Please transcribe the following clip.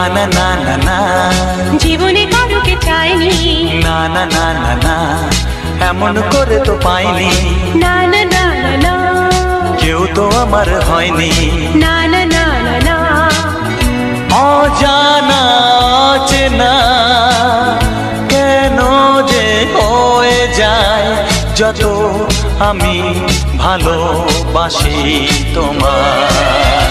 না না না না, জীবনে কারোকে চাইনি। না না না না না, এমন করে তো পাইনি। না না না না না, কেউ তো আমার হয়নি। না না না না না, অজানা অচেনা কেন যে হয়ে যায় যত আমি ভালোবাসি তোমায়।